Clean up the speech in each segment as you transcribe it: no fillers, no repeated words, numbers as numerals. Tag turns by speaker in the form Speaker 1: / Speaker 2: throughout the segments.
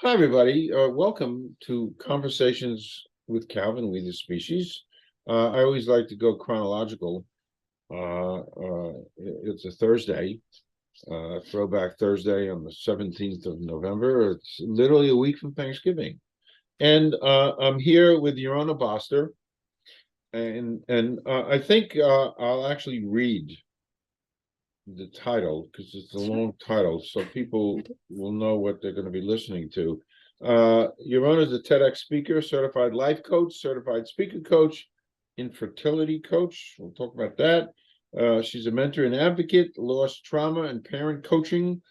Speaker 1: Hi, everybody. Welcome to Conversations with Calvin, We the Species. I always like to go chronological. It's a Thursday, Throwback Thursday on the 17th of November. It's literally a week from Thanksgiving. And I'm here with YARONA Boster. And I think I'll actually read the title because it's a
Speaker 2: Sure.
Speaker 1: long title, so people will know what they're going to be listening to. Yaron is a TEDx speaker, certified life coach, certified speaker coach, infertility coach. We'll talk about that. She's a mentor and advocate, loss trauma and parent coaching,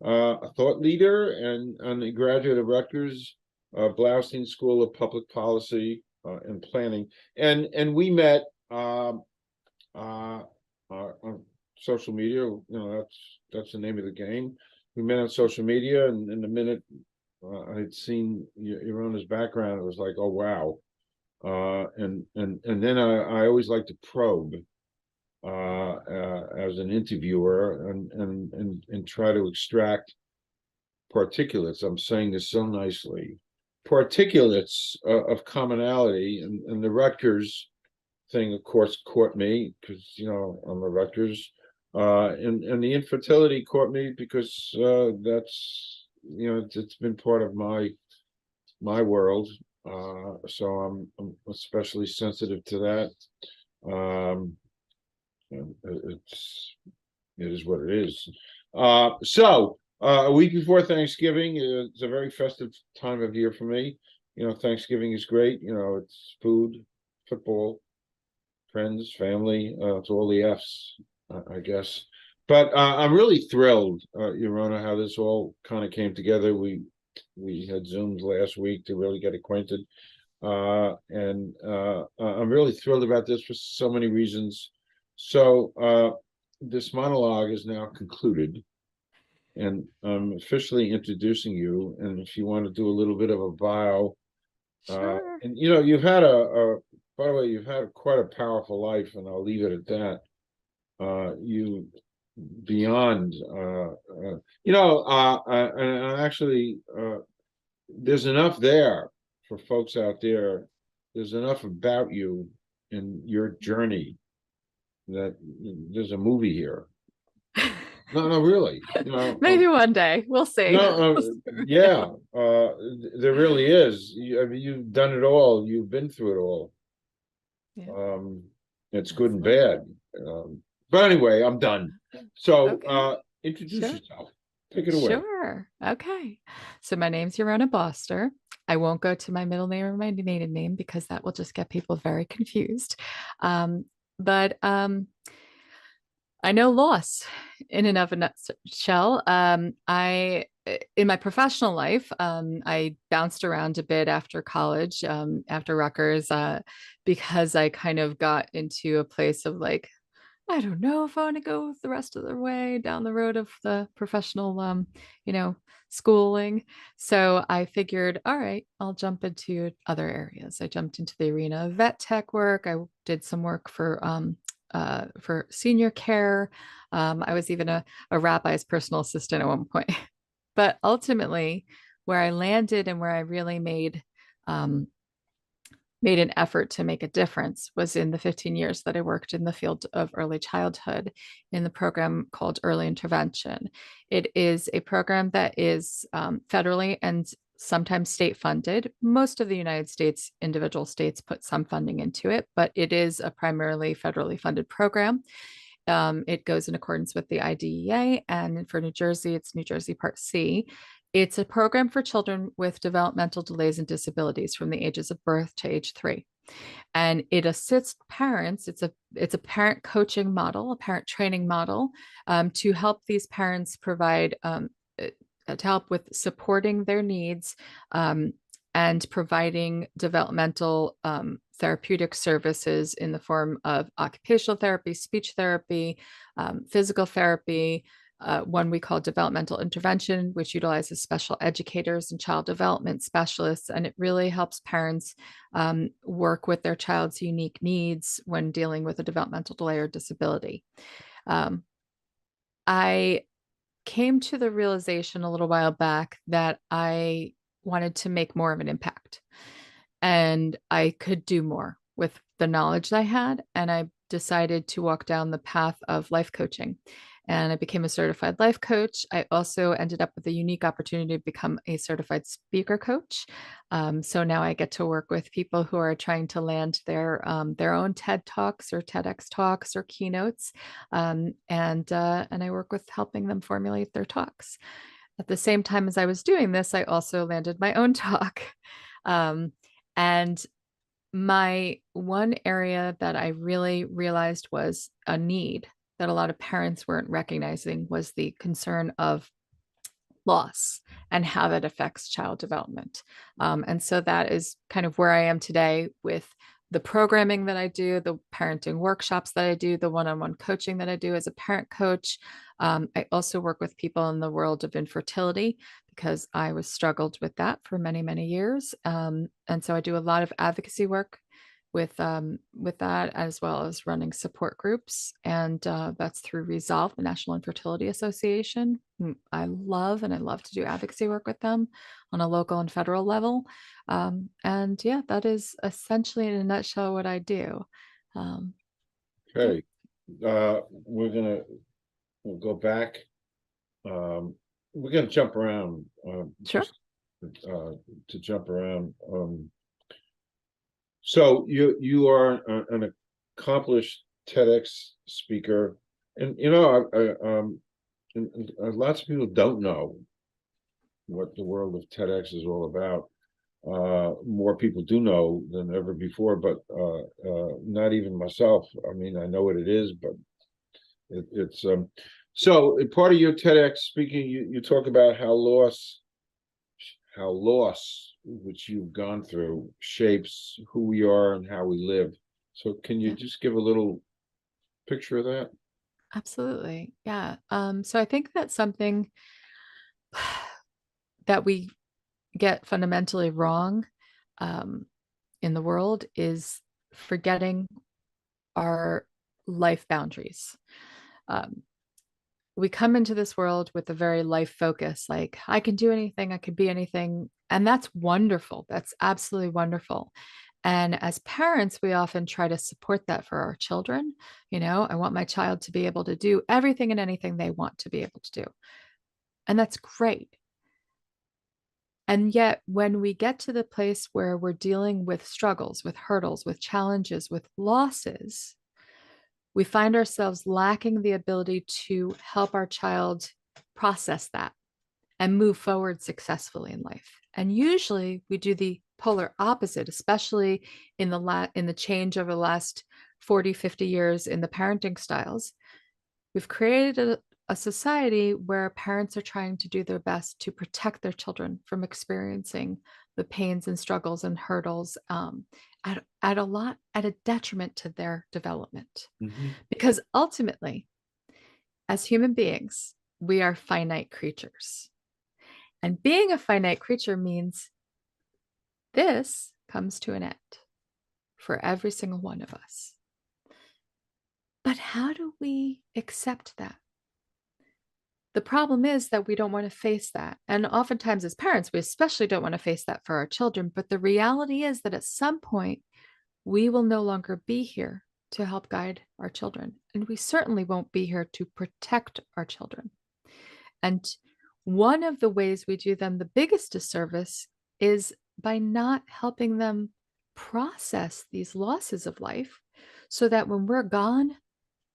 Speaker 1: a thought leader, and a graduate of Rutgers Blaustein School of Public Policy and Planning. And we met on social media. That's the name of the game. We met on social media, and in the minute I had seen Yarona's background, it was like, oh wow. And then I always like to probe as an interviewer and try to extract particulates. I'm saying this so nicely. Particulates of commonality, and the Rutgers thing, of course, caught me because I'm a Rutgers, and the infertility caught me because that's it's been part of my world, so I'm especially sensitive to that. And it is what it is. A week before Thanksgiving, it's a very festive time of year for me. Thanksgiving is great. It's food, football, friends, family. It's all the F's, I guess. But I'm really thrilled, Yorona, how this all kind of came together. We had Zooms last week to really get acquainted, and I'm really thrilled about this for so many reasons. So this monologue is now concluded, and I'm officially introducing you. And if you want to do a little bit of a bio,
Speaker 2: Sure.
Speaker 1: and you've had by the way, you've had quite a powerful life, and I'll leave it at that. You beyond, and actually, there's enough there for folks out there. There's enough about you and your journey that there's a movie here. No, no, really.
Speaker 2: Maybe one day. We'll see.
Speaker 1: No, yeah, there really is. I mean, you've done it all. You've been through it all.
Speaker 2: Yeah,
Speaker 1: Um, it's good and
Speaker 2: absolutely.
Speaker 1: bad. But anyway, I'm done. So
Speaker 2: Okay.
Speaker 1: introduce
Speaker 2: Sure.
Speaker 1: yourself. Take it away.
Speaker 2: Sure. Okay. So my name's Yarona Boster. I won't go to my middle name or my maiden name because that will just get people very confused. But I know loss in and of a nutshell. In my professional life, I bounced around a bit after college, after Rutgers, because I kind of got into a place of like, I don't know if I want to go the rest of the way down the road of the professional, you know, schooling. So I figured, all right, I'll jump into other areas. I jumped into the arena of vet tech work. I did some work for senior care. I was even a rabbi's personal assistant at one point. But ultimately, where I landed and where I really um, made an effort to make a difference was in the 15 years that I worked in the field of early childhood in the program called Early Intervention. It is a program that is federally and sometimes state funded. Most of the United States, individual states put some funding into it, but it is a primarily federally funded program. It goes in accordance with the IDEA, and for New Jersey, it's New Jersey Part C. It's a program for children with developmental delays and disabilities from the ages of birth to age 3, and it assists parents. It's a parent coaching model, a parent training model, to help these parents provide to help with supporting their needs, and providing developmental therapeutic services in the form of occupational therapy, speech therapy, physical therapy, one we call developmental intervention, which utilizes special educators and child development specialists. And it really helps parents work with their child's unique needs when dealing with a developmental delay or disability. Um, I came to the realization a little while back that I wanted to make more of an impact. And I could do more with the knowledge I had. And I decided to walk down the path of life coaching. And I became a certified life coach. I also ended up with a unique opportunity to become a certified speaker coach. So now I get to work with people who are trying to land their own TED Talks or TEDx talks or keynotes, and I work with helping them formulate their talks. At the same time as I was doing this, I also landed my own talk. Um, and my one area that I really realized was a need that a lot of parents weren't recognizing was the concern of loss and how that affects child development. And so that is kind of where I am today with the programming that I do, the parenting workshops that I do, the one-on-one coaching that I do as a parent coach. I also work with people in the world of infertility because I was struggled with that for many, many years. And so I do a lot of advocacy work with that, as well as running support groups, and that's through Resolve, the National Infertility Association. I love, and I love to do advocacy work with them on a local and federal level. And yeah, that is essentially in a nutshell what I do.
Speaker 1: Okay, we'll go back. We're gonna jump around.
Speaker 2: Sure.
Speaker 1: Just to jump around. So you are an accomplished TEDx speaker, and lots of people don't know what the world of TEDx is all about. More people do know than ever before, but not even myself. I mean, I know what it is, but it's so part of your TEDx speaking, you talk about how loss, which you've gone through, shapes who we are and how we live. So can you just give a little picture of that?
Speaker 2: Absolutely. Yeah. So I think that's something that we get fundamentally wrong um, in the world is forgetting our life boundaries. Um, we come into this world with a very life focus, like I can do anything, I can be anything. And that's wonderful. That's absolutely wonderful. And as parents, we often try to support that for our children. I want my child to be able to do everything and anything they want to be able to do. And that's great. And yet, when we get to the place where we're dealing with struggles, with hurdles, with challenges, with losses, we find ourselves lacking the ability to help our child process that and move forward successfully in life. And usually we do the polar opposite, especially in the change over the last 40, 50 years in the parenting styles. We've created a society where parents are trying to do their best to protect their children from experiencing the pains and struggles and hurdles at a detriment to their development.
Speaker 1: Mm-hmm.
Speaker 2: Because ultimately, as human beings, we are finite creatures. And being a finite creature means this comes to an end for every single one of us. But how do we accept that? The problem is that we don't want to face that. And oftentimes, as parents, we especially don't want to face that for our children. But the reality is that at some point, we will no longer be here to help guide our children. And we certainly won't be here to protect our children. And one of the ways we do them the biggest disservice is by not helping them process these losses of life so that when we're gone,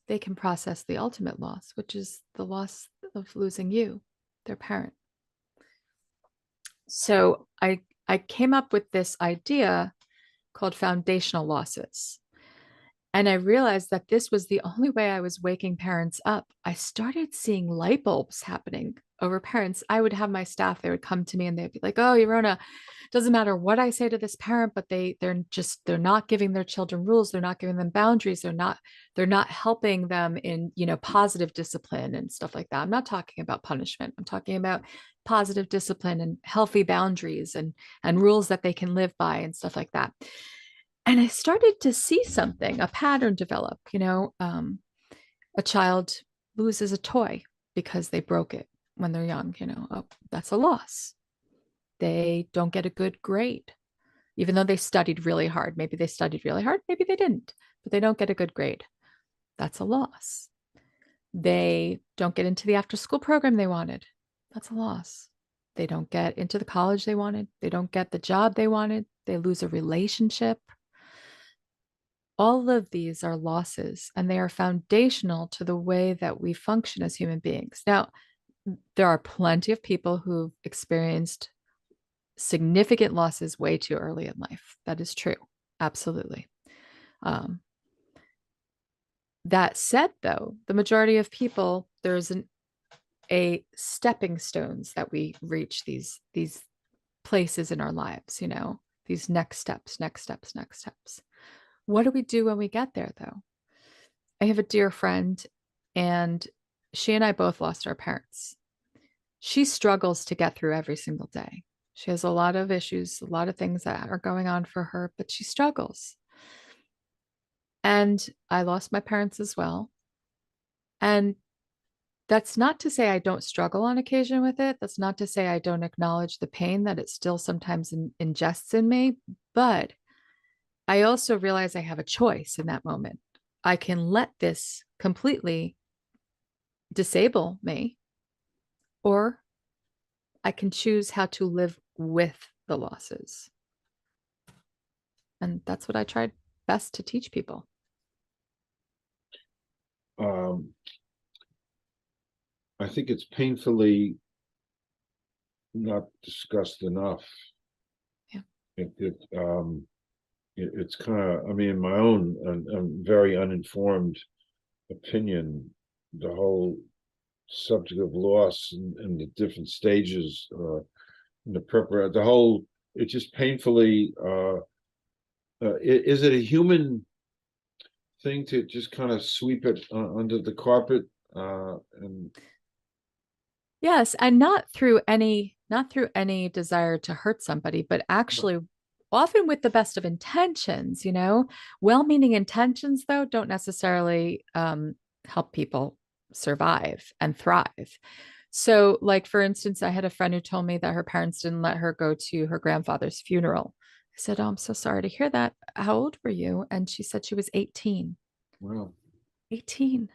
Speaker 2: they can process the ultimate loss, which is the loss of losing you, their parent. So I came up with this idea called foundational losses. And I realized that this was the only way I was waking parents up. I started seeing light bulbs happening over parents. I would have my staff, they would come to me and they'd be like, "Oh, Yarona, doesn't matter what I say to this parent, but they're not giving their children rules, they're not giving them boundaries, they're not helping them in, positive discipline and stuff like that." I'm not talking about punishment. I'm talking about positive discipline and healthy boundaries and rules that they can live by and stuff like that. And I started to see something, a pattern develop. A child loses a toy because they broke it when they're young. Oh, that's a loss. they don't get a good grade, even though they studied really hard. Maybe they studied really hard, maybe they didn't, but they don't get a good grade. That's a loss. They don't get into the after school program they wanted. That's a loss. They don't get into the college they wanted. They don't get the job they wanted. They lose a relationship. All of these are losses, and they are foundational to the way that we function as human beings. Now, there are plenty of people who've experienced significant losses way too early in life. That is true. Absolutely. Um, that said, though, the majority of people, there's a stepping stones that we reach these places in our lives, these next steps, next steps, next steps. What do we do when we get there, though? I have a dear friend, and she and I both lost our parents. She struggles to get through every single day. She has a lot of issues, a lot of things that are going on for her, but she struggles. And I lost my parents as well. And that's not to say I don't struggle on occasion with it. That's not to say I don't acknowledge the pain that it still sometimes ingests in me. But I also realize I have a choice in that moment. I can let this completely disable me, or I can choose how to live with the losses. And that's what I tried best to teach people.
Speaker 1: I think it's painfully not discussed enough.
Speaker 2: Yeah.
Speaker 1: It's kind of, I mean, in my own very uninformed opinion, the whole subject of loss and the different stages, the whole, it's just painfully, is it a human thing to just kind of sweep it under the carpet? And
Speaker 2: Yes, and not through any desire to hurt somebody, but actually often with the best of intentions, well-meaning intentions though don't necessarily help people survive and thrive. So, like for instance, I had a friend who told me that her parents didn't let her go to her grandfather's funeral. I said, "Oh, I'm so sorry to hear that. How old were you?" And she said she was 18.
Speaker 1: wow,
Speaker 2: 18.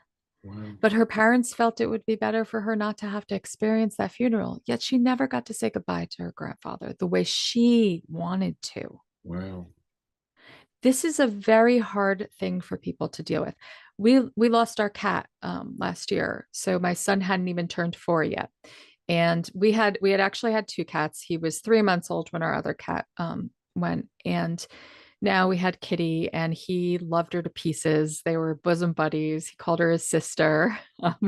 Speaker 1: wow,
Speaker 2: But her parents felt it would be better for her not to have to experience that funeral. Yet she never got to say goodbye to her grandfather the way she wanted to.
Speaker 1: wow.
Speaker 2: This is a very hard thing for people to deal with. We lost our cat last year, so my son hadn't even turned 4 yet, and we had actually had two cats. He was 3 months old when our other cat went, and now we had Kitty, and he loved her to pieces. They were bosom buddies. He called her his sister.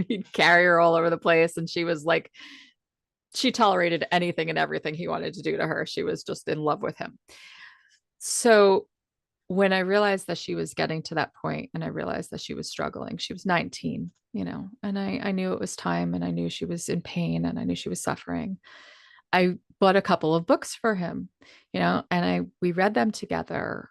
Speaker 2: He'd carry her all over the place, and she was like, she tolerated anything and everything he wanted to do to her. She was just in love with him. So when I realized that she was getting to that point, and I realized that she was struggling, she was 19, and I knew it was time, and I knew she was in pain, and I knew she was suffering. I bought a couple of books for him, and we read them together.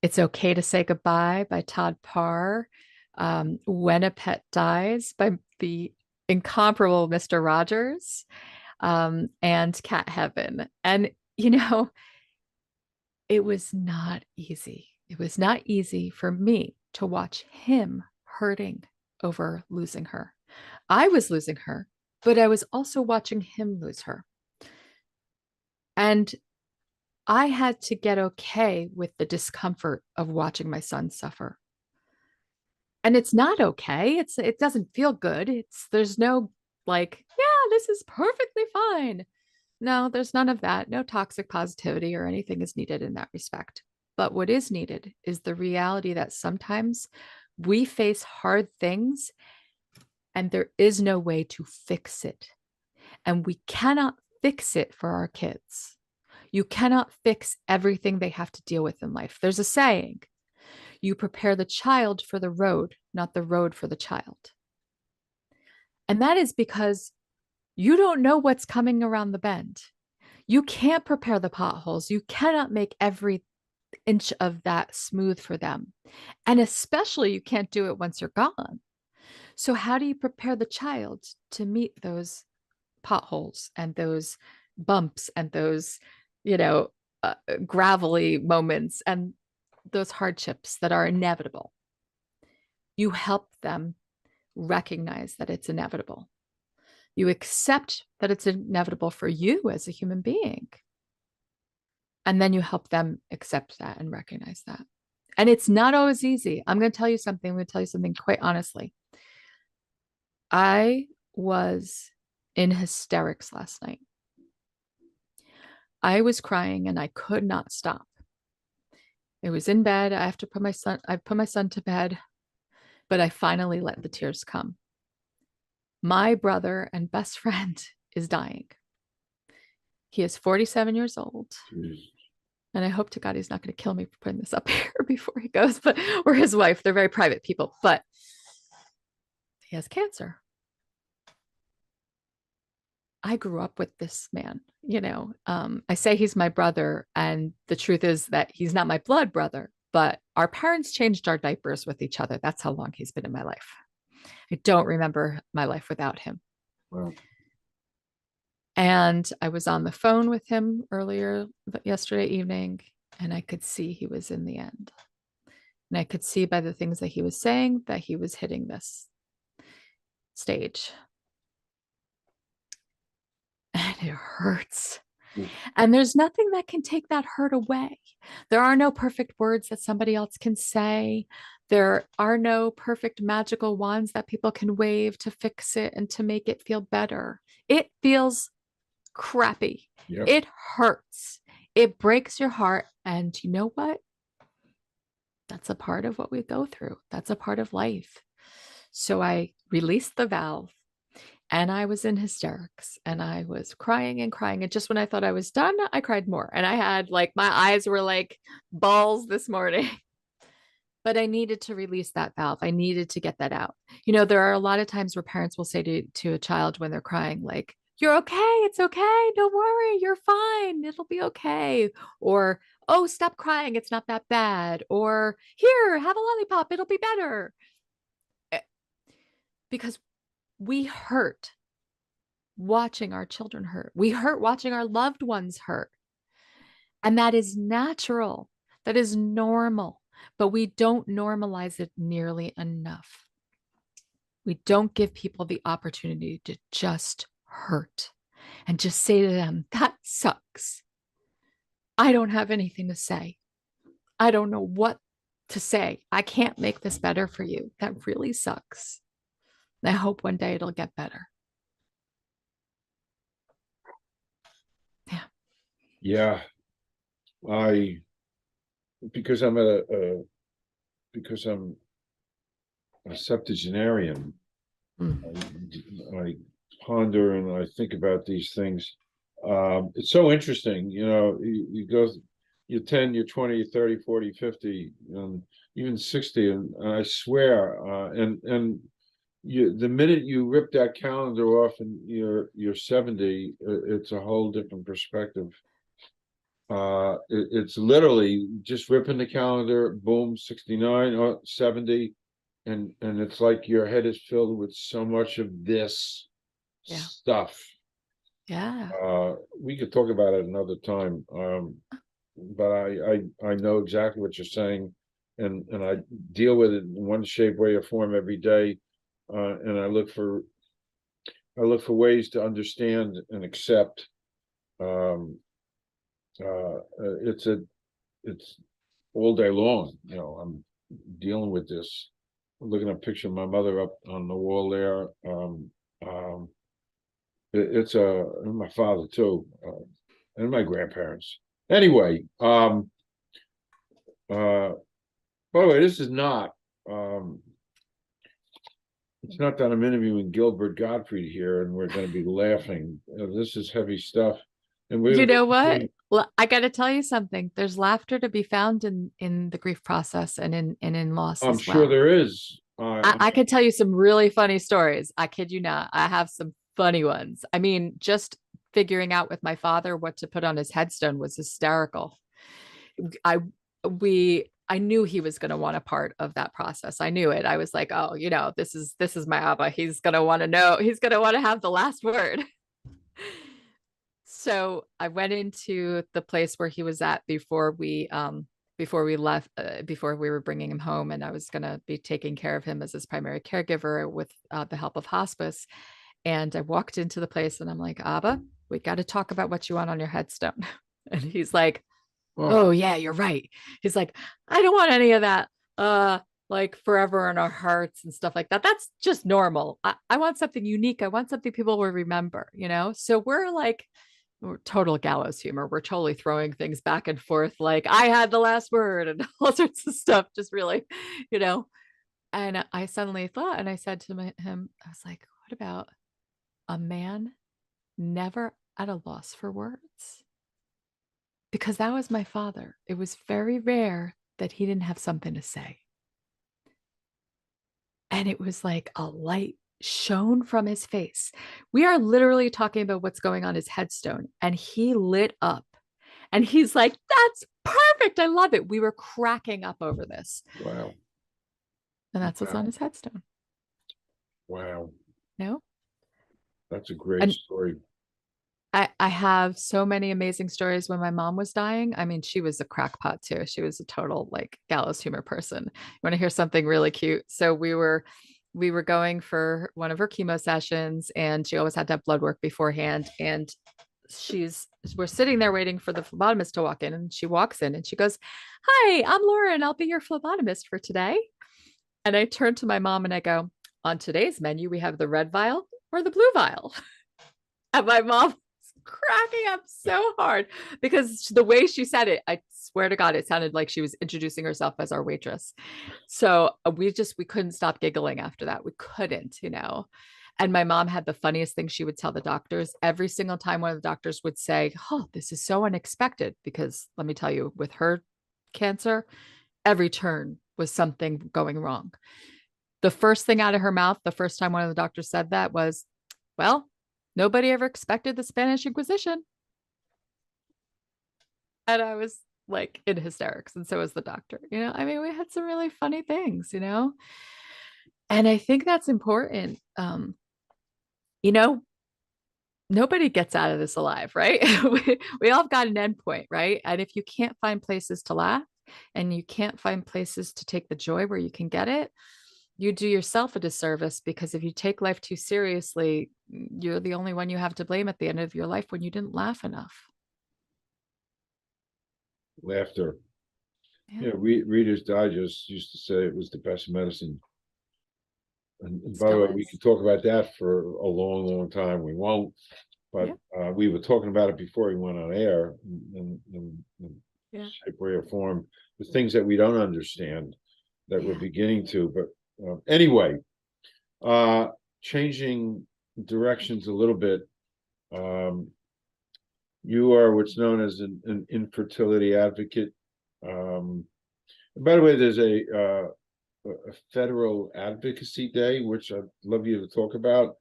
Speaker 2: It's Okay to Say Goodbye by Todd Parr, When a Pet Dies by the incomparable Mr. Rogers, and Cat Heaven. And, it was not easy. It was not easy for me to watch him hurting over losing her. I was losing her, but I was also watching him lose her. And I had to get okay with the discomfort of watching my son suffer. And it's not okay. It doesn't feel good. There's no like, yeah, this is perfectly fine. No, there's none of that. No toxic positivity or anything is needed in that respect. But what is needed is the reality that sometimes we face hard things and there is no way to fix it. And we cannot fix it for our kids. You cannot fix everything they have to deal with in life. There's a saying, you prepare the child for the road, not the road for the child. And that is because you don't know what's coming around the bend. You can't prepare the potholes. You cannot make every inch of that smooth for them. And especially, you can't do it once you're gone. So, how do you prepare the child to meet those potholes and those bumps and those, you know, gravelly moments and those hardships that are inevitable. You help them recognize that it's inevitable. You accept that it's inevitable for you as a human being. And then you help them accept that and recognize that. And it's not always easy. I'm going to tell you something. I'm going to tell you something quite honestly. I was in hysterics last night. I was crying and I could not stop. I was in bed. I put my son to bed, but I finally let the tears come. My brother and best friend is dying. He is 47 years old.
Speaker 1: Jeez.
Speaker 2: And I hope to God he's not going to kill me for putting this up here before he goes, but or his wife. They're very private people, but he has cancer. I grew up with this man, you know. I say he's my brother, and the truth is that he's not my blood brother, but our parents changed our diapers with each other. That's how long he's been in my life. I don't remember my life without him.
Speaker 1: Wow.
Speaker 2: And I was on the phone with him earlier yesterday evening, and I could see he was in the end. And I could see by the things that he was saying that he was hitting this stage. And it hurts. And there's nothing that can take that hurt away. There are no perfect words that somebody else can say. There are no perfect magical wands that people can wave to fix it and to make it feel better. It feels crappy.
Speaker 1: Yep.
Speaker 2: It hurts. It breaks your heart. And you know what? That's a part of what we go through. That's a part of life. So I released the valve. And I was in hysterics and I was crying and crying. And just when I thought I was done, I cried more. And I had like, my eyes were like balls this morning. But I needed to release that valve. I needed to get that out. You know, there are a lot of times where parents will say to a child when they're crying, like, you're okay. It's okay. Don't worry. You're fine. It'll be okay. Or, oh, stop crying. It's not that bad. Or, here, have a lollipop. It'll be better. Because we hurt watching our children hurt. We hurt watching our loved ones hurt. And that is natural. That is normal. But we don't normalize it nearly enough. We don't give people the opportunity to just hurt and just say to them, that sucks. I don't have anything to say. I don't know what to say. I can't make this better for you. That really sucks. And I hope one day it'll get better. Yeah.
Speaker 1: Yeah. Because I'm because I'm a septuagenarian, I ponder and I think about these things. It's so interesting, you know, you go, you're 10, you're 20, you're 30, 40, 50, and even 60, and I swear, and the minute you rip that calendar off and you're 70, it's a whole different perspective. It's literally just ripping the calendar, boom, 69 or 70, and it's like your head is filled with so much of this stuff.
Speaker 2: Yeah.
Speaker 1: We could talk about it another time. But I know exactly what you're saying, and I deal with it in one shape, way, or form every day. And I look for ways to understand and accept. It's all day long. You know, I'm dealing with this. I'm looking at a picture of my mother up on the wall there. And my father too, and my grandparents. Anyway, by the way, this is not. It's not that I'm interviewing Gilbert Gottfried here, and we're going to be laughing. This is heavy stuff, and we're.
Speaker 2: You know what? Well, I got to tell you something. There's laughter to be found in the grief process and in loss
Speaker 1: I'm
Speaker 2: as
Speaker 1: sure
Speaker 2: well.
Speaker 1: there is.
Speaker 2: I could tell you some really funny stories. I kid you not. I have some funny ones. I mean, just figuring out with my father what to put on his headstone was hysterical. I I knew he was going to want a part of that process. I knew it. I was like, oh, you know, this is my Abba. He's going to want to know. He's going to want to have the last word. So I went into the place where he was at before we left, before we were bringing him home, and I was going to be taking care of him as his primary caregiver with the help of hospice. And I walked into the place and I'm like, Abba, we got to talk about what you want on your headstone. And he's like,
Speaker 1: Oh,
Speaker 2: oh yeah, you're right. He's like, I don't want any of that. Like forever in our hearts and stuff like that. That's just normal. I want something unique. I want something people will remember, you know? So we're like, we're total gallows humor. We're totally throwing things back and forth, like I had the last word and all sorts of stuff, just really, you know. And I suddenly thought, and I said to him, I was like, what about a man never at a loss for words? Because that was my father. It was very rare that he didn't have something to say. And it was like a light shone from his face. We are literally talking about what's going on his headstone, and he lit up. And he's like, that's perfect. I love it. We were cracking up over this.
Speaker 1: wow.
Speaker 2: And that's what's on
Speaker 1: Wow.
Speaker 2: his headstone.
Speaker 1: Wow.
Speaker 2: No?
Speaker 1: That's a great
Speaker 2: And
Speaker 1: story.
Speaker 2: I have so many amazing stories when my mom was dying. I mean, she was a crackpot too. She was a total like gallows humor person. You want to hear something really cute? So we were going for one of her chemo sessions, and she always had to have blood work beforehand. And we're sitting there waiting for the phlebotomist to walk in, and she walks in and she goes, hi, I'm Lauren, I'll be your phlebotomist for today. And I turn to my mom and I go, on today's menu we have the red vial or the blue vial. And my mom was cracking up so hard because the way she said it, I swear to God, it sounded like she was introducing herself as our waitress. So we couldn't stop giggling after that. We couldn't, you know. And my mom had the funniest thing she would tell the doctors every single time one of the doctors would say, oh, this is so unexpected. Because let me tell you, with her cancer, every turn was something going wrong. The first thing out of her mouth, the first time one of the doctors said that was, well, nobody ever expected the Spanish Inquisition. And I was like in hysterics. And so was the doctor. You know, I mean, we had some really funny things, you know? And I think that's important. You know, nobody gets out of this alive, right? We all have got an endpoint, right? And if you can't find places to laugh and you can't find places to take the joy where you can get it, you do yourself a disservice, because if you take life too seriously, you're the only one you have to blame at the end of your life when you didn't laugh enough.
Speaker 1: Laughter.
Speaker 2: Yeah,
Speaker 1: Yeah, Reader's Digest used to say it was the best medicine. And by the
Speaker 2: still
Speaker 1: way, we
Speaker 2: is.
Speaker 1: could talk about that for a long, long time. We won't, but
Speaker 2: Yeah,
Speaker 1: we were talking about it before we went on air in
Speaker 2: yeah,
Speaker 1: shape, way, or form, the things that we don't understand that we're
Speaker 2: yeah.
Speaker 1: beginning to. But anyway, uh, changing directions a little bit. Um, you are what's known as an infertility advocate. Um, by the way, there's a federal advocacy day, which I'd love you to talk about.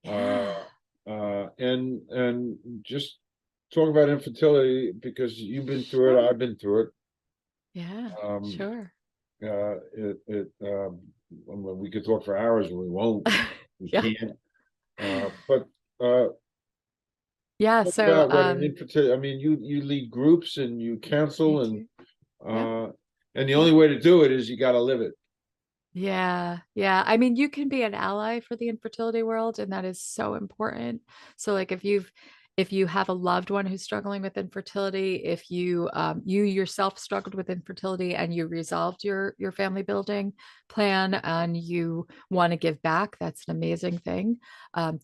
Speaker 1: Uh,
Speaker 2: Yeah,
Speaker 1: and just talk about infertility because you've been through it,
Speaker 2: sure.
Speaker 1: I've been through it.
Speaker 2: Yeah,
Speaker 1: Um,
Speaker 2: sure.
Speaker 1: we could talk for hours, and we won't. We
Speaker 2: Yeah.
Speaker 1: can't. But
Speaker 2: Yeah.
Speaker 1: talk
Speaker 2: So,
Speaker 1: about what an infertility. I mean, you lead groups and you
Speaker 2: I
Speaker 1: counsel,
Speaker 2: do. Yeah.
Speaker 1: uh, and the
Speaker 2: Yeah.
Speaker 1: only way to do it is you got to live it.
Speaker 2: Yeah. Yeah. I mean, you can be an ally for the infertility world, and that is so important. So like if you have a loved one who's struggling with infertility, if you yourself struggled with infertility and you resolved your family building plan and you want to give back, that's an amazing thing.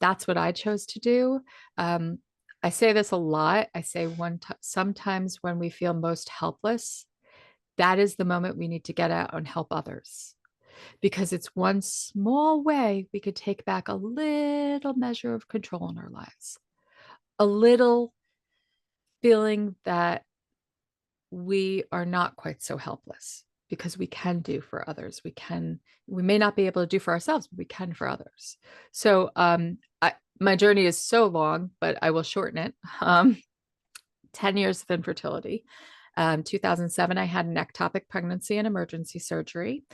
Speaker 2: That's what I chose to do. Um, I say this a lot. I say sometimes when we feel most helpless, that is the moment we need to get out and help others, because it's one small way we could take back a little measure of control in our lives, a little feeling that we are not quite so helpless, because we can do for others. We may not be able to do for ourselves, but we can for others. So my journey is so long, but I will shorten it. 10 years of infertility. 2007, I had an ectopic pregnancy and emergency surgery.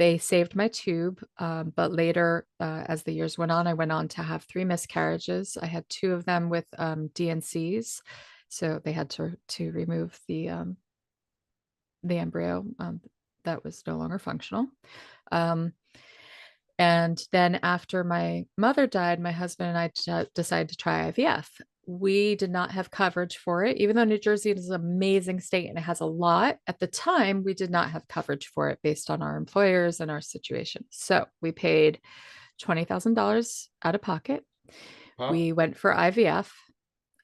Speaker 2: They saved my tube, but later, as the years went on, I went on to have 3 miscarriages. I had 2 of them with DNCs, so they had to remove the embryo that was no longer functional. Um, and then after my mother died, my husband and I decided to try IVF. We did not have coverage for it, even though New Jersey is an amazing state and it has a lot. At the time, we did not have coverage for it based on our employers and our situation. So we paid $20,000 out of pocket.
Speaker 1: Huh?
Speaker 2: We went for IVF.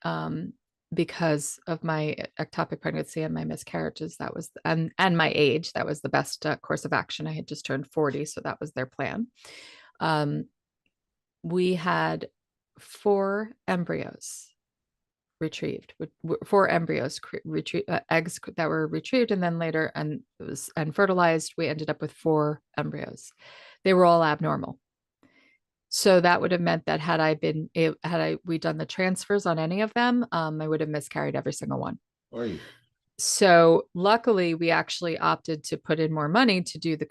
Speaker 2: Um, because of my ectopic pregnancy and my miscarriages, that was and my age, that was the best course of action. I had just turned 40, so that was their plan. um, we had 4 embryos retrieved, 4 embryos eggs that were retrieved, and then later and fertilized. We ended up with 4 embryos. They were all abnormal. So that would have meant that we done the transfers on any of them, I would have miscarried every single one.
Speaker 1: Oy.
Speaker 2: So luckily, we actually opted to put in more money to do the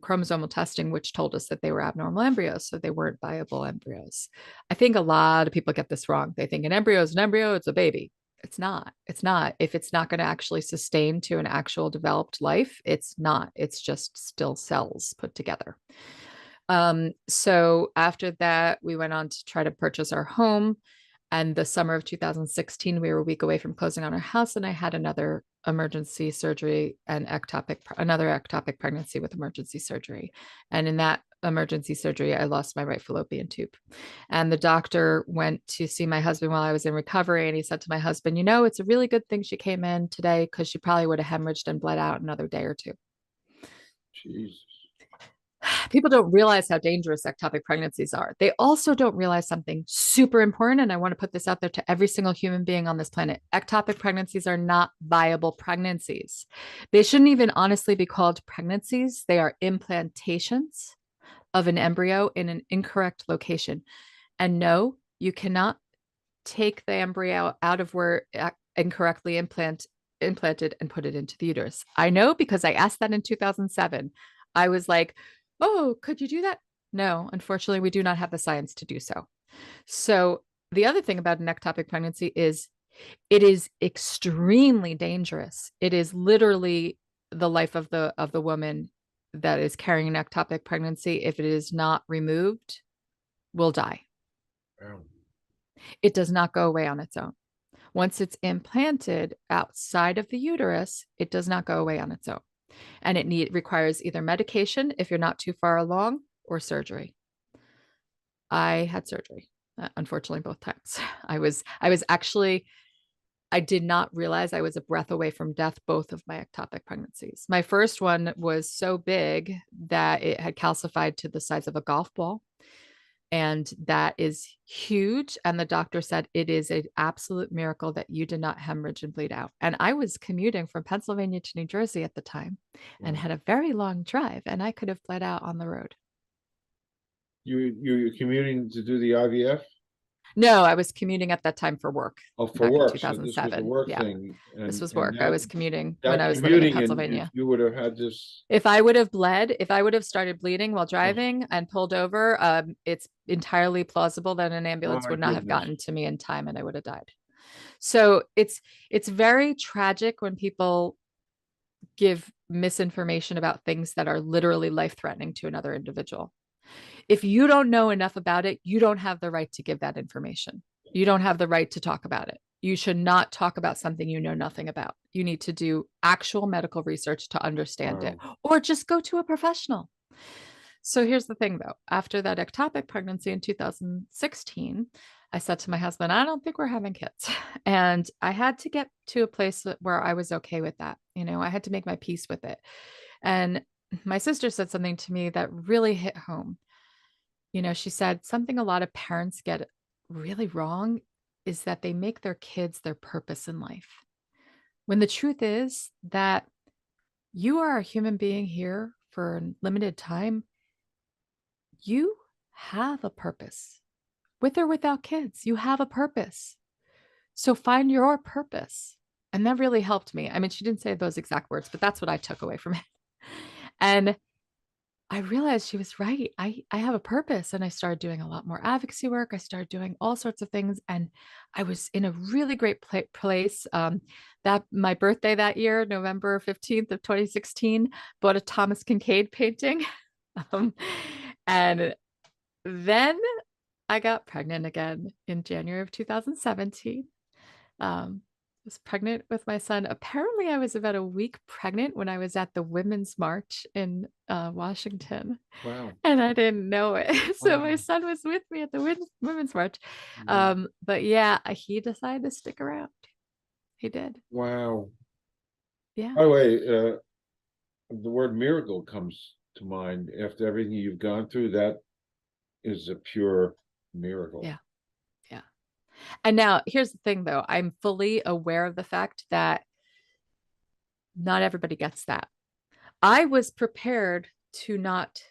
Speaker 2: chromosomal testing, which told us that they were abnormal embryos, so they weren't viable embryos. I think a lot of people get this wrong. They think an embryo is an embryo; it's a baby. It's not. It's not. If it's not going to actually sustain to an actual developed life, it's not. It's just still cells put together. So after that, we went on to try to purchase our home. And the summer of 2016, we were a week away from closing on our house, and I had another emergency surgery and another ectopic pregnancy with emergency surgery. And in that emergency surgery, I lost my right fallopian tube. And the doctor went to see my husband while I was in recovery, and he said to my husband, "You know, it's a really good thing she came in today because she probably would have hemorrhaged and bled out another day or 2."
Speaker 1: Jesus.
Speaker 2: People don't realize how dangerous ectopic pregnancies are. They also don't realize something super important. And I want to put this out there to every single human being on this planet. Ectopic pregnancies are not viable pregnancies. They shouldn't even honestly be called pregnancies. They are implantations of an embryo in an incorrect location. And no, you cannot take the embryo out of where incorrectly implanted and put it into the uterus. I know because I asked that in 2007. I was like, "Oh, could you do that?" No, unfortunately, we do not have the science to do so. So the other thing about an ectopic pregnancy is it is extremely dangerous. It is literally the life of the woman that is carrying an ectopic pregnancy. If it is not removed, will die.
Speaker 1: Wow.
Speaker 2: It does not go away on its own. Once it's implanted outside of the uterus, it does not go away on its own. And it requires either medication if you're not too far along, or surgery. I had surgery, unfortunately, both times. I did not realize I was a breath away from death, both of my ectopic pregnancies. My first one was so big that it had calcified to the size of a golf ball. And that is huge. And the doctor said it is an absolute miracle that you did not hemorrhage and bleed out. And I was commuting from Pennsylvania to New Jersey at the time and
Speaker 1: Wow.
Speaker 2: had a very long drive, and I could have bled out on the road.
Speaker 1: You're commuting to do the IVF?
Speaker 2: No, I was commuting at that time for work
Speaker 1: Oh, for
Speaker 2: back in
Speaker 1: work. So this was a
Speaker 2: 2007.
Speaker 1: work
Speaker 2: Yeah,
Speaker 1: thing,
Speaker 2: this was
Speaker 1: and
Speaker 2: work. I
Speaker 1: that
Speaker 2: was commuting when
Speaker 1: that
Speaker 2: I was living in
Speaker 1: commuting, and if
Speaker 2: Pennsylvania.
Speaker 1: you would have had this,
Speaker 2: If I would have bled, if I would have started bleeding while
Speaker 1: oh,
Speaker 2: driving and pulled over, it's entirely plausible that an
Speaker 1: oh
Speaker 2: ambulance
Speaker 1: my
Speaker 2: would not have
Speaker 1: goodness.
Speaker 2: gotten to me in time and I would have died. So it's very tragic when people give misinformation about things that are literally life-threatening to another individual. If you don't know enough about it, you don't have the right to give that information. You don't have the right to talk about it. You should not talk about something you know nothing about. You need to do actual medical research to understand it,
Speaker 1: Wow.
Speaker 2: or just go to a professional. So here's the thing though. After that ectopic pregnancy in 2016, I said to my husband, "I don't think we're having kids." And I had to get to a place where I was okay with that. I had to make my peace with it. And my sister said something to me that really hit home. She said something a lot of parents get really wrong is that they make their kids their purpose in life. When the truth is that you are a human being here for a limited time, you have a purpose. With or without kids, you have a purpose. So find your purpose. And that really helped me. I mean, she didn't say those exact words, but that's what I took away from it. And I realized she was right. I have a purpose, and I started doing a lot more advocacy work. I started doing all sorts of things, and I was in a really great place. That my birthday that year, November 15th of 2016, bought a Thomas Kincaid painting. Um, and then I got pregnant again in January of 2017. Was pregnant with my son. Apparently, I was about a week pregnant when I was at the Women's March in Washington,
Speaker 1: Wow.
Speaker 2: and I didn't know it. So my
Speaker 1: Wow.
Speaker 2: son was with me at the Women's March.
Speaker 1: Wow.
Speaker 2: But yeah, he decided to stick around. He did.
Speaker 1: Wow.
Speaker 2: Yeah.
Speaker 1: By the way, the word miracle comes to mind after everything you've gone through. That is a pure miracle.
Speaker 2: Yeah. Yeah. And now here's the thing, though. I'm fully aware of the fact that not everybody gets that. I was prepared to not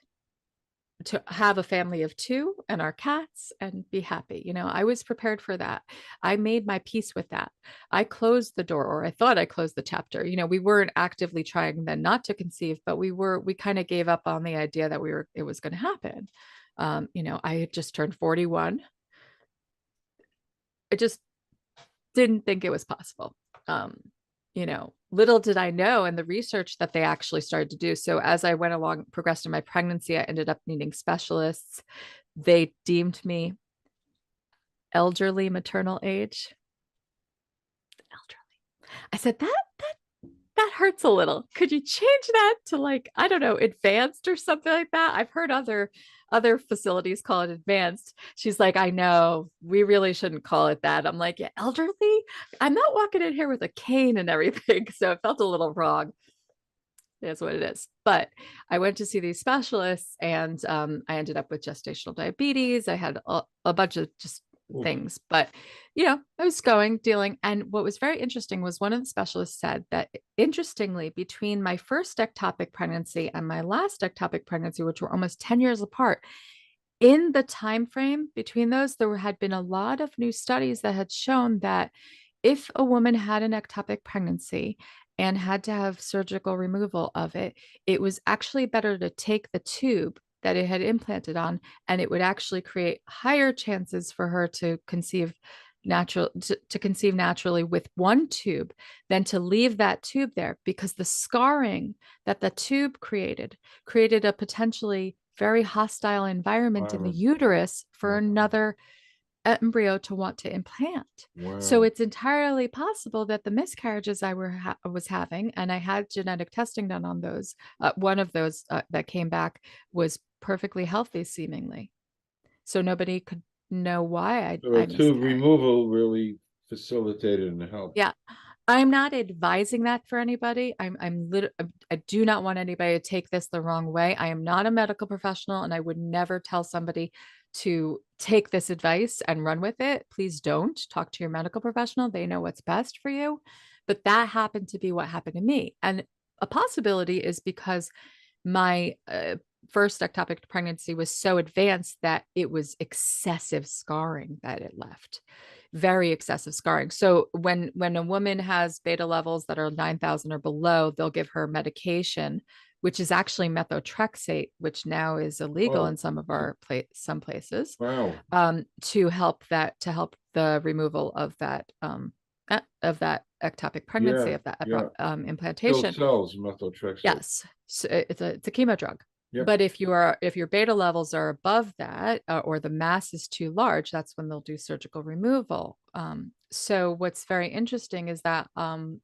Speaker 2: to have a family of two and our cats and be happy. I was prepared for that. I made my peace with that. I closed the door, or I thought I closed the chapter. We weren't actively trying then not to conceive, but we kind of gave up on the idea that it was going to happen. I had just turned 41. I just didn't think it was possible. Little did I know, and the research that they actually started to do. So as I went along, progressed in my pregnancy, I ended up needing specialists. They deemed me elderly maternal age. Elderly. I said, that hurts a little. Could you change that to, like, I don't know, advanced or something like that? I've heard other facilities call it advanced. She's like, I know, we really shouldn't call it that. I'm like, yeah, elderly? I'm not walking in here with a cane and everything. So it felt a little wrong. That's what it is. But I went to see these specialists, and I ended up with gestational diabetes. I had a bunch of just
Speaker 1: Oof.
Speaker 2: things, but I was dealing. And what was very interesting was one of the specialists said that, interestingly, between my first ectopic pregnancy and my last ectopic pregnancy, which were almost 10 years apart, in the time frame between those, there had been a lot of new studies that had shown that if a woman had an ectopic pregnancy and had to have surgical removal of it, it was actually better to take the tube that it had implanted on, and it would actually create higher chances for her to conceive naturally with one tube than to leave that tube there, because the scarring that the tube created a potentially very hostile environment in the
Speaker 1: Wow.
Speaker 2: uterus for
Speaker 1: Wow.
Speaker 2: another embryo to want to implant. So
Speaker 1: Wow.
Speaker 2: it's entirely possible that the miscarriages I was having, and I had genetic testing done on those, one of those that came back was perfectly healthy, seemingly. So nobody could know why
Speaker 1: So
Speaker 2: I
Speaker 1: a tube
Speaker 2: miscarried.
Speaker 1: removal really facilitated and helped.
Speaker 2: Yeah. I'm not advising that for anybody. I do not want anybody to take this the wrong way. I am not a medical professional, and I would never tell somebody to take this advice and run with it. Please don't talk to your medical professional. They know what's best for you. But that happened to be what happened to me. And a possibility is because my first ectopic pregnancy was so advanced that it was excessive scarring that it left, very excessive scarring. So when a woman has beta levels that are 9,000 or below, they'll give her medication, which is actually methotrexate, which now is illegal in
Speaker 1: Oh,
Speaker 2: some of some places,
Speaker 1: wow.
Speaker 2: to help the removal of that ectopic pregnancy,
Speaker 1: Yeah.
Speaker 2: of that
Speaker 1: Yeah. Killed
Speaker 2: implantation.
Speaker 1: cells, methotrexate.
Speaker 2: Yes, so it's a chemo drug.
Speaker 1: Yep.
Speaker 2: But if your beta levels are above that, or the mass is too large, that's when they'll do surgical removal. So what's very interesting is that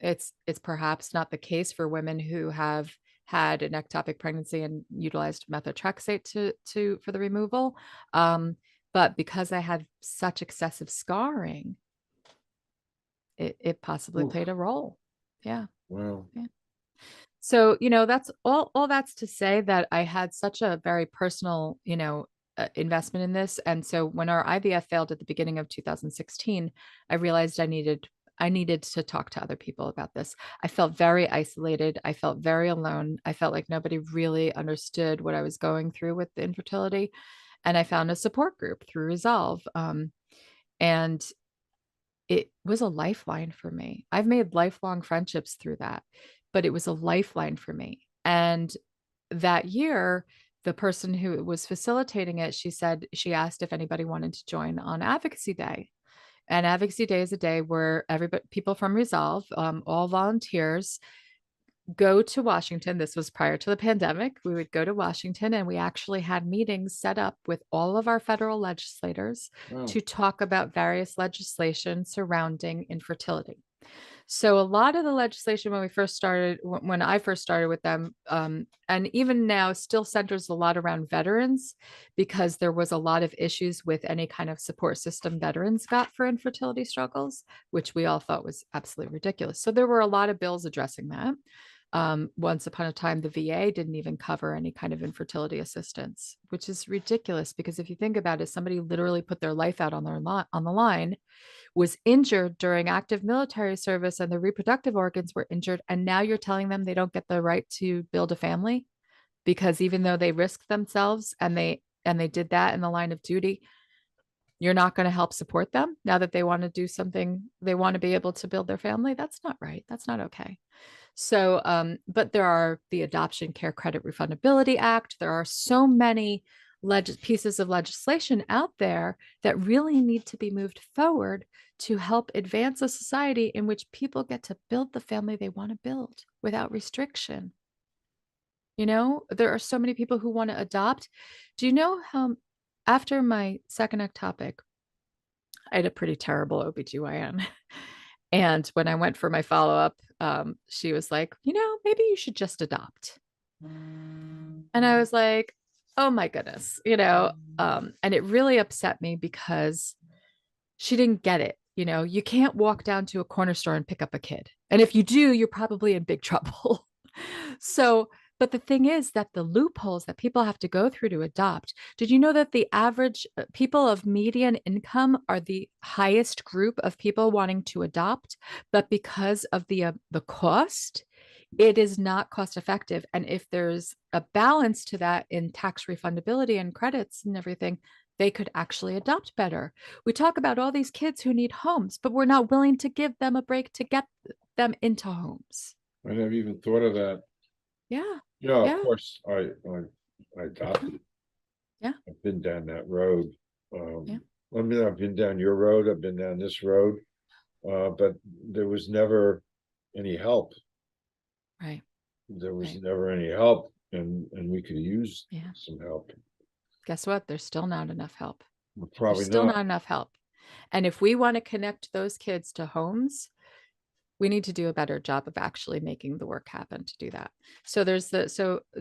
Speaker 2: it's perhaps not the case for women who have had an ectopic pregnancy and utilized methotrexate for the removal. But because I had such excessive scarring, it possibly
Speaker 1: Oof.
Speaker 2: played a role. Yeah.
Speaker 1: Wow.
Speaker 2: Yeah. So, that's all that's to say that I had such a very personal, investment in this. And so when our IVF failed at the beginning of 2016, I realized I needed to talk to other people about this. I felt very isolated. I felt very alone. I felt like nobody really understood what I was going through with the infertility. And I found a support group through Resolve. And it was a lifeline for me. I've made lifelong friendships through that, but it was a lifeline for me. And that year, the person who was facilitating it, she asked if anybody wanted to join on Advocacy Day. And Advocacy Day is a day where everybody, people from Resolve, all volunteers, go to Washington. This was prior to the pandemic. We would go to Washington, and we actually had meetings set up with all of our federal legislators
Speaker 1: Wow.
Speaker 2: to talk about various legislation surrounding infertility. So a lot of the legislation when I first started with them, and even now still centers a lot around veterans, because there was a lot of issues with any kind of support system veterans got for infertility struggles, which we all thought was absolutely ridiculous. So there were a lot of bills addressing that. Once upon a time, the VA didn't even cover any kind of infertility assistance, which is ridiculous, because if you think about it, somebody literally put their life out on the line, was injured during active military service, and their reproductive organs were injured, and now you're telling them they don't get the right to build a family, because even though they risked themselves and they did that in the line of duty, you're not going to help support them now that they want to do something, they want to be able to build their family. That's not right. That's not okay. So, but there are the Adoption Care Credit Refundability Act. There are so many pieces of legislation out there that really need to be moved forward to help advance a society in which people get to build the family they want to build without restriction. You know, there are so many people who want to adopt. Do you know how, after my second ectopic, I had a pretty terrible OBGYN. And when I went for my follow up, she was like, maybe you should just adopt. And I was like, oh my goodness, and it really upset me because she didn't get it. You can't walk down to a corner store and pick up a kid. And if you do, you're probably in big trouble. So, but the thing is that the loopholes that people have to go through to adopt, did you know that the average people of median income are the highest group of people wanting to adopt? But because of the cost, it is not cost effective. And if there's a balance to that in tax refundability and credits and everything, they could actually adopt better. We talk about all these kids who need homes, but we're not willing to give them a break to get them into homes.
Speaker 1: I never even thought of that.
Speaker 2: Yeah.
Speaker 1: Yeah,
Speaker 2: Yeah.
Speaker 1: of course, I adopted.
Speaker 2: Yeah.
Speaker 1: I've been down that road.
Speaker 2: Yeah.
Speaker 1: I mean, I've been down your road, I've been down this road, but there was never any help.
Speaker 2: Right.
Speaker 1: There was
Speaker 2: Right.
Speaker 1: never any help, and we could use
Speaker 2: Yeah.
Speaker 1: some help.
Speaker 2: Guess what? There's still not enough help.
Speaker 1: Probably
Speaker 2: There's still
Speaker 1: not.
Speaker 2: not enough help. And if we want to connect those kids to homes, we need to do a better job of actually making the work happen to do that. So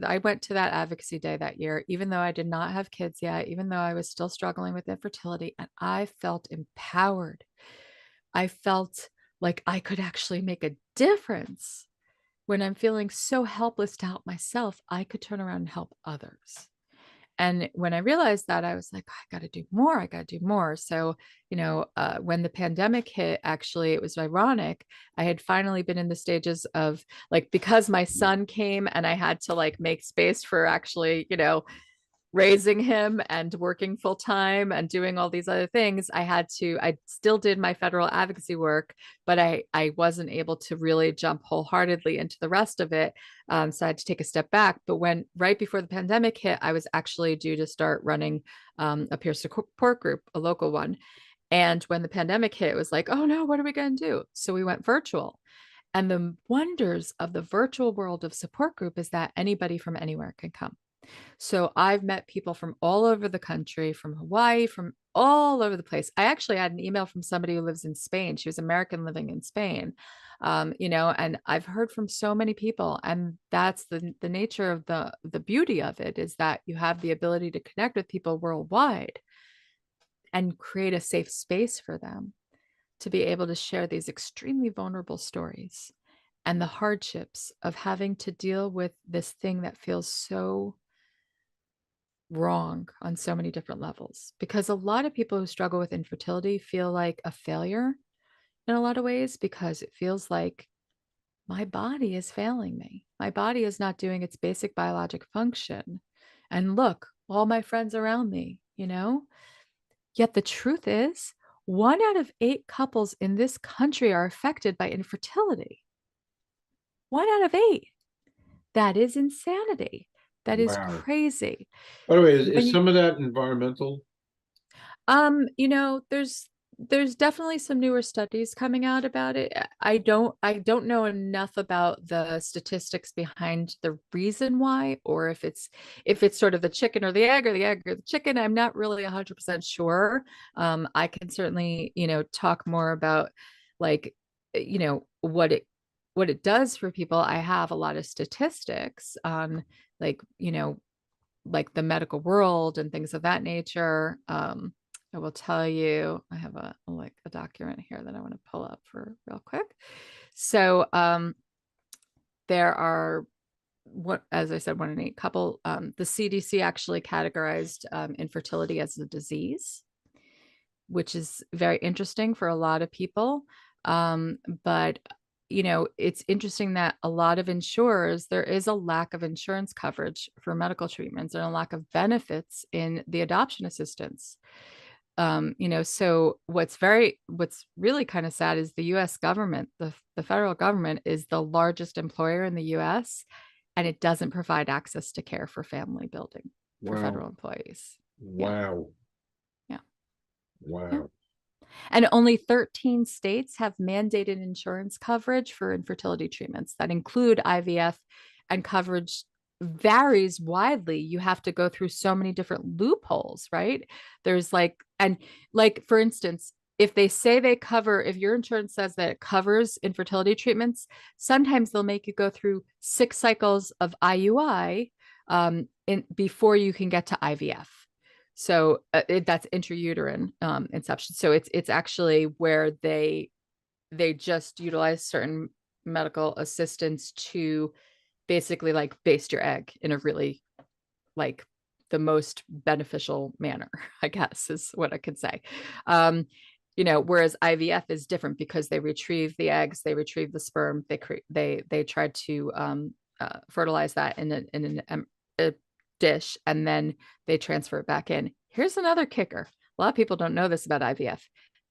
Speaker 2: I went to that advocacy day that year, even though I did not have kids yet, even though I was still struggling with infertility, and I felt empowered. I felt like I could actually make a difference. When I'm feeling so helpless to help myself, I could turn around and help others. And when I realized that, I was like, I got to do more. I got to do more. So, when the pandemic hit, actually, it was ironic. I had finally been in the stages of, like, because my son came and I had to like make space for actually, raising him and working full time and doing all these other things. I still did my federal advocacy work, but I wasn't able to really jump wholeheartedly into the rest of it. So I had to take a step back. But right before the pandemic hit, I was actually due to start running a peer support group, a local one. And when the pandemic hit, it was like, oh no, what are we going to do? So we went virtual. And the wonders of the virtual world of support group is that anybody from anywhere can come. So I've met people from all over the country, from Hawaii, from all over the place. I actually had an email from somebody who lives in Spain. She was American living in Spain. And I've heard from so many people, and that's the nature of the beauty of it, is that you have the ability to connect with people worldwide and create a safe space for them to be able to share these extremely vulnerable stories and the hardships of having to deal with this thing that feels so wrong on so many different levels. Because a lot of people who struggle with infertility feel like a failure in a lot of ways, because it feels like my body is failing me. My body is not doing its basic biologic function. And look, all my friends around me, Yet the truth is, 1 out of 8 couples in this country are affected by infertility. 1 out of 8. That is insanity. That is
Speaker 1: Wow.
Speaker 2: crazy.
Speaker 1: By the way,
Speaker 2: When
Speaker 1: is
Speaker 2: you
Speaker 1: some of that environmental?
Speaker 2: You know, there's definitely some newer studies coming out about it. I don't know enough about the statistics behind the reason why, or if it's sort of the chicken or the egg or the egg or the chicken. I'm not really 100% sure. I can certainly, talk more about like, what it does for people. I have a lot of statistics on like, like the medical world and things of that nature. I will tell you, I have a document here that I want to pull up for real quick. So there are what, as I said, 1 in 8 couple. The CDC actually categorized infertility as a disease, which is very interesting for a lot of people. But it's interesting that a lot of insurers, there is a lack of insurance coverage for medical treatments and a lack of benefits in the adoption assistance. So what's really kind of sad is the US government, the federal government is the largest employer in the US, and it doesn't provide access to care for family building for
Speaker 1: Wow.
Speaker 2: federal employees.
Speaker 1: Wow.
Speaker 2: Yeah. Yeah.
Speaker 1: Wow.
Speaker 2: And only 13 states have mandated insurance coverage for infertility treatments that include IVF, and coverage varies widely. You have to go through so many different loopholes, right? There's for instance, if they say if your insurance says that it covers infertility treatments, sometimes they'll make you go through 6 cycles of IUI before you can get to IVF. So that's intrauterine inception. So it's actually where they just utilize certain medical assistance to basically like baste your egg in a really like the most beneficial manner, I guess is what I could say. Whereas IVF is different because they retrieve the eggs, they retrieve the sperm, they try to fertilize that in a dish, and then they transfer it back in. Here's another kicker. A lot of people don't know this about IVF.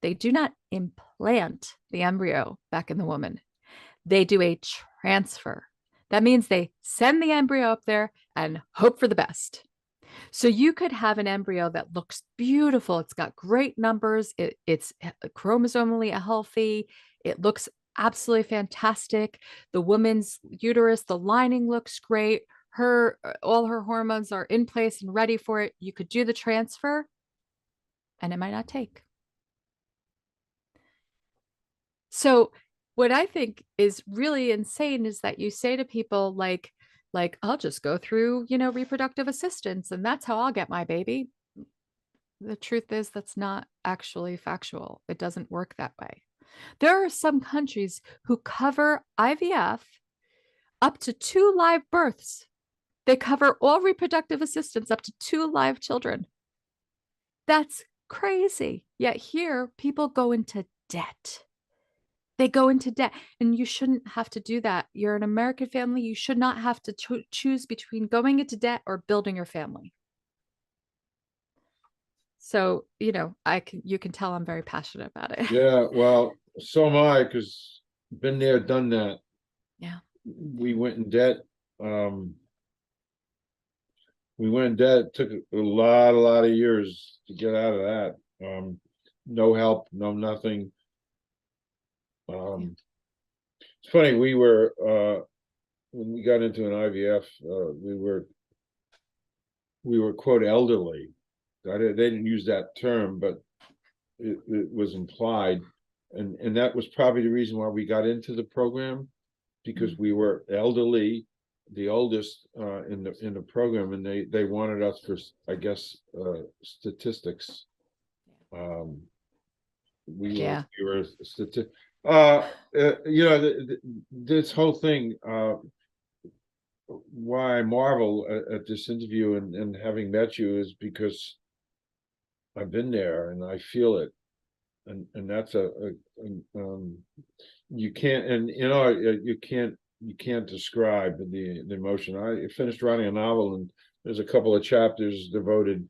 Speaker 2: They do not implant the embryo back in the woman. They do a transfer. That means they send the embryo up there and hope for the best. So you could have an embryo that looks beautiful. It's got great numbers. It's chromosomally healthy. It looks absolutely fantastic. The woman's uterus, the lining looks great. All her hormones are in place and ready for it. You could do the transfer and it might not take. So what I think is really insane is that you say to people like, I'll just go through, reproductive assistance and that's how I'll get my baby. The truth is that's not actually factual. It doesn't work that way. There are some countries who cover IVF up to 2 live births. They cover all reproductive assistance up to 2 live children. That's crazy. Yet here, people go into debt. They go into debt, and you shouldn't have to do that. You're an American family. You should not have to choose between going into debt or building your family. So, you can tell I'm very passionate about it.
Speaker 1: Yeah, well, so am I, because been there, done that.
Speaker 2: Yeah.
Speaker 1: We went in debt. We went in debt. It took a lot of years to get out of that. No help, no nothing. It's funny, we were when we got into an IVF, we were quote elderly. They didn't use that term, but it was implied, and that was probably the reason why we got into the program, because we were elderly, the oldest in the program, and they wanted us for, I guess, statistics. We were this whole thing, why I marvel at this interview and having met you is because I've been there and I feel it, and that's you can't, and you can't describe the emotion. I finished writing a novel, and there's a couple of chapters devoted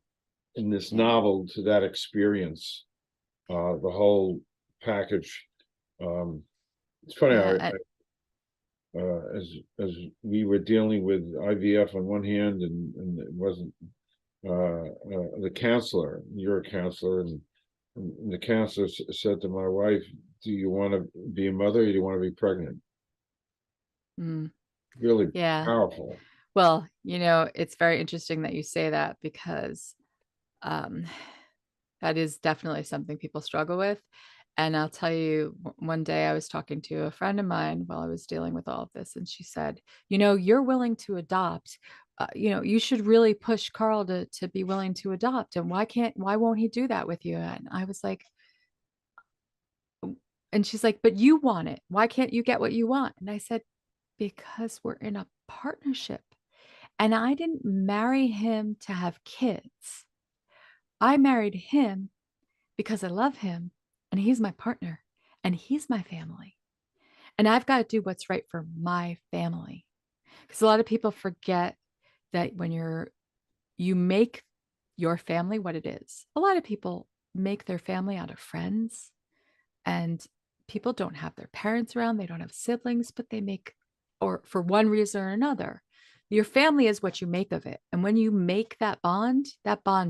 Speaker 1: in this novel to that experience, the whole package. It's funny. as we were dealing with IVF on one hand, and it wasn't the counselor, you're a counselor, and the counselor said to my wife, do you want to be a mother or do you want to be pregnant?
Speaker 2: Mm,
Speaker 1: Really
Speaker 2: yeah.
Speaker 1: powerful.
Speaker 2: Well, it's very interesting that you say that because um, that is definitely something people struggle with. And I'll tell you, one day I was talking to a friend of mine while I was dealing with all of this, and she said, you're willing to adopt. You should really push Carl to be willing to adopt. And why won't he do that with you? And I was like, and she's like, but you want it. Why can't you get what you want? And I said, because we're in a partnership. And I didn't marry him to have kids. I married him because I love him and he's my partner and he's my family. And I've got to do what's right for my family. Because a lot of people forget that when you make your family what it is. A lot of people make their family out of friends, and people don't have their parents around, they don't have siblings, but they make, or for one reason or another, your family is what you make of it. And when you make that bond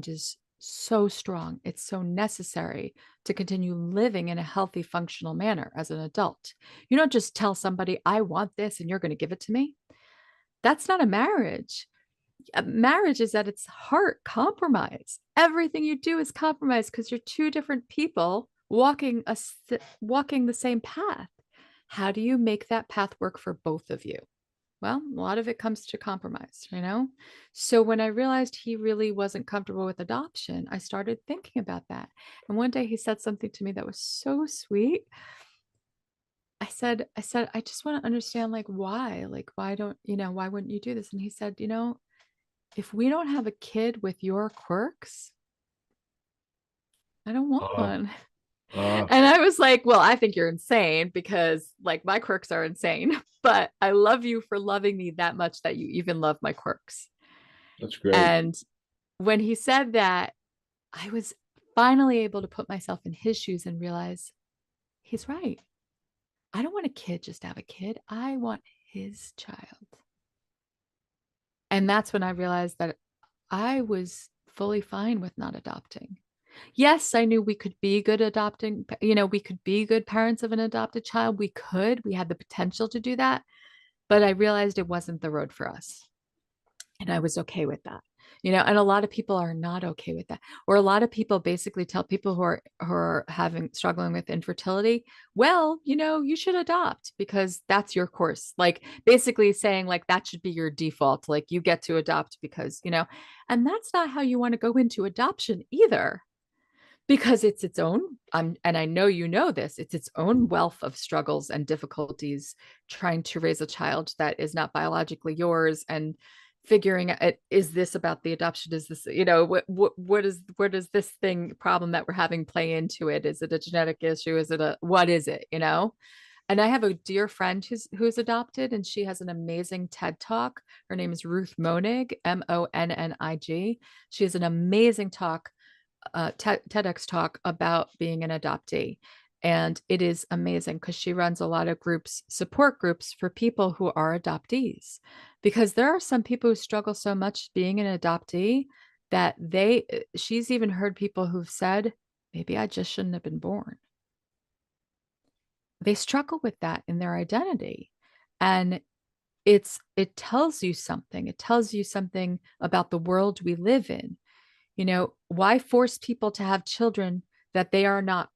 Speaker 2: is so strong. It's so necessary to continue living in a healthy, functional manner as an adult. You don't just tell somebody, I want this and you're going to give it to me. That's not a marriage. A marriage is at its heart compromise. Everything you do is compromise because you're two different people walking the same path. How do you make that path work for both of you? Well, a lot of it comes to compromise. So when I realized he really wasn't comfortable with adoption, I started thinking about that. And one day he said something to me that was so sweet. I said, I just want to understand, like, why? Like, why wouldn't you do this? And he said, if we don't have a kid with your quirks, I don't want
Speaker 1: Uh,
Speaker 2: one.
Speaker 1: uh,
Speaker 2: And I was like, well, I think you're insane because like my quirks are insane, but I love you for loving me that much that you even love my quirks.
Speaker 1: that's great.
Speaker 2: And when he said that, I was finally able to put myself in his shoes and realize he's right. I don't want a kid just to have a kid. I want his child. And that's when I realized that I was fully fine with not adopting. Yes, I knew we could be good adopting, we could be good parents of an adopted child. We had the potential to do that, but I realized it wasn't the road for us. And I was okay with that. And a lot of people are not okay with that. Or a lot of people basically tell people who are having struggling with infertility, well, you should adopt because that's your course. Like basically saying like that should be your default. Like you get to adopt because, and that's not how you want to go into adoption either, because it's its own, and I know this, it's its own wealth of struggles and difficulties trying to raise a child that is not biologically yours, and figuring out, is this about the adoption, is this, where does this thing problem that we're having play into it? Is it a genetic issue? Is it what is it? And I have a dear friend who's adopted, and she has an amazing TED talk. Her name is Ruth Monig, Monnig. She has an amazing talk, TEDx talk about being an adoptee. And it is amazing because she runs a lot of support groups for people who are adoptees. Because there are some people who struggle so much being an adoptee that she's even heard people who've said, maybe I just shouldn't have been born. They struggle with that in their identity. And it tells you something. It tells you something about the world we live in. Why force people to have children that they are not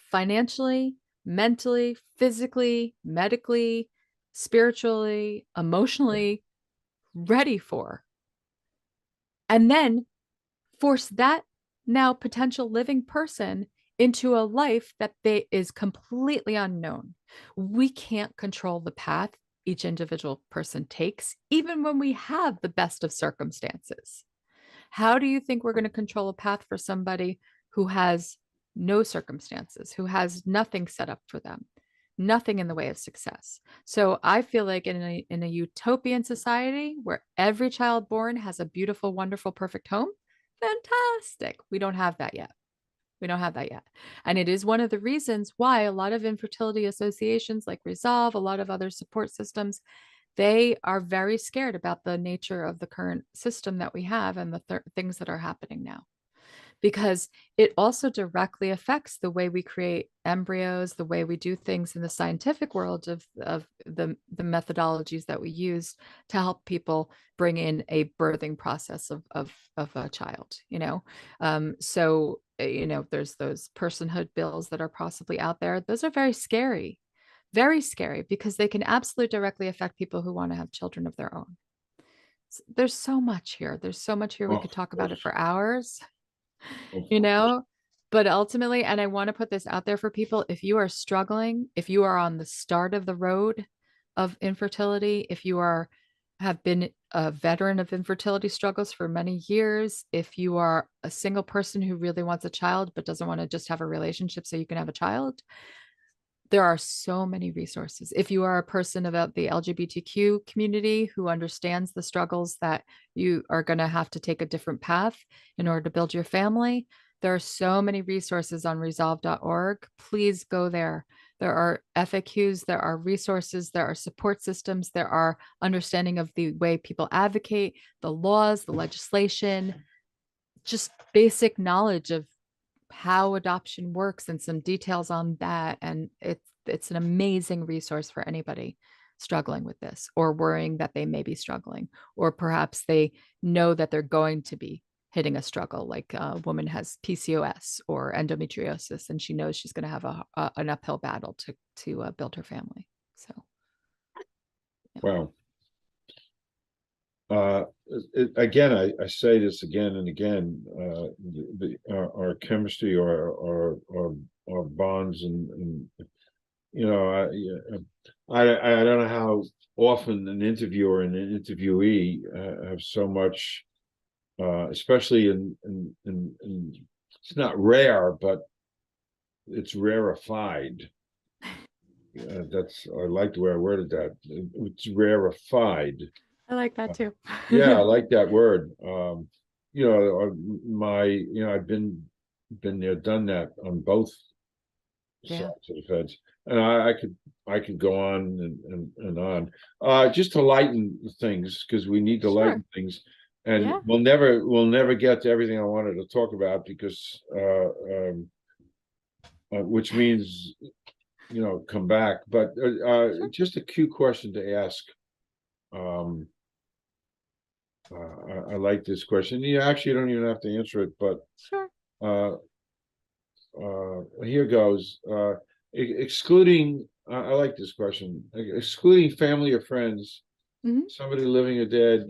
Speaker 2: financially, mentally, physically, medically, spiritually, emotionally ready for? And then force that now potential living person into a life that is completely unknown. We can't control the path each individual person takes, even when we have the best of circumstances. How do you think we're going to control a path for somebody who has no circumstances, who has nothing set up for them, nothing in the way of success? So I feel like in a utopian society where every child born has a beautiful, wonderful, perfect home, fantastic. We don't have that yet. We don't have that yet. And it is one of the reasons why a lot of infertility associations like Resolve, a lot of other support systems, they are very scared about the nature of the current system that we have and the things that are happening now, because it also directly affects the way we create embryos, the way we do things in the scientific world of the methodologies that we use to help people bring in a birthing process of a child, you know. So, you know, there's those personhood bills that are possibly out there. Those are very scary, because they can absolutely directly affect people who want to have children of their own. There's so much here. There's so much here. We
Speaker 1: Oh,
Speaker 2: could talk about it for hours,
Speaker 1: of
Speaker 2: you
Speaker 1: course.
Speaker 2: know, but ultimately, and I want to put this out there for people, if you are struggling, if you are on the start of the road of infertility, if you are have been a veteran of infertility struggles for many years, if you are a single person who really wants a child but doesn't want to just have a relationship so you can have a child, there are so many resources. If you are a person about the LGBTQ community who understands the struggles that you are going to have to take a different path in order to build your family, there are so many resources on resolve.org. Please go there. There are FAQs, there are resources, there are support systems, there are understanding of the way people advocate, the laws, the legislation, just basic knowledge of how adoption works and some details on that. And it's an amazing resource for anybody struggling with this or worrying that they may be struggling, or perhaps they know that they're going to be hitting a struggle, like a woman has PCOS or endometriosis and she knows she's going to have an uphill battle to build her family. So yeah.
Speaker 1: Wow. Again, I say this again and again, our chemistry our bonds and you know, I don't know how often an interviewer and an interviewee have so much, especially in it's not rare, but it's rarefied. I like the way I worded that. It's rarefied.
Speaker 2: I like that too.
Speaker 1: Yeah, I like that word. You know, I've been there, done that on both
Speaker 2: Yeah,
Speaker 1: sides of the fence, and I could go on and on. Just to lighten things, because we need to lighten
Speaker 2: sure.
Speaker 1: things, and
Speaker 2: Yeah,
Speaker 1: we'll never get to everything I wanted to talk about because which means come back. But
Speaker 2: sure.
Speaker 1: just a cute question to ask. Um, I like this question. You actually don't even have to answer it, but
Speaker 2: Sure.
Speaker 1: uh, here goes. Excluding, I like this question. Excluding family or friends,
Speaker 2: Mhm.
Speaker 1: somebody living or dead,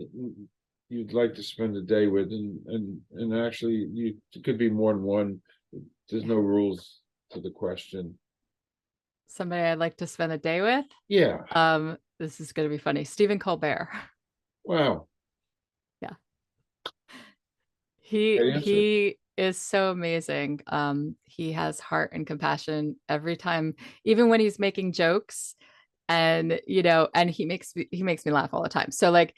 Speaker 1: you'd like to spend a day with, and actually, it could be more than one. There's
Speaker 2: Yeah.
Speaker 1: no rules to the question.
Speaker 2: Somebody I'd like to spend the day with.
Speaker 1: Yeah.
Speaker 2: This is going to be funny. Stephen Colbert.
Speaker 1: Wow.
Speaker 2: Yeah. He
Speaker 1: Great answer.
Speaker 2: he is so amazing. He has heart and compassion every time, even when he's making jokes, and and he makes me laugh all the time. So like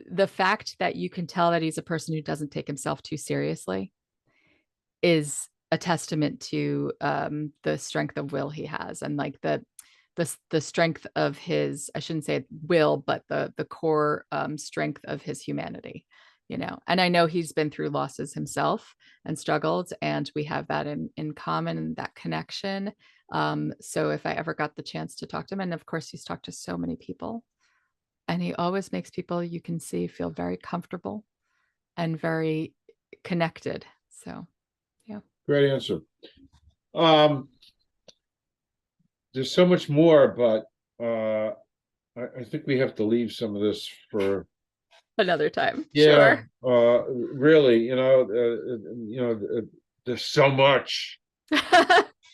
Speaker 2: the fact that you can tell that he's a person who doesn't take himself too seriously is a testament to the strength of will he has, and like the strength of his, I shouldn't say will, but the core strength of his humanity, and I know he's been through losses himself and struggled, and we have that in common, that connection. So if I ever got the chance to talk to him, and of course he's talked to so many people, and he always makes people you can see feel very comfortable and very connected. So yeah.
Speaker 1: Great answer. Um, there's so much more, but I think we have to leave some of this for
Speaker 2: Another time.
Speaker 1: yeah.
Speaker 2: Sure.
Speaker 1: Really, there's so much.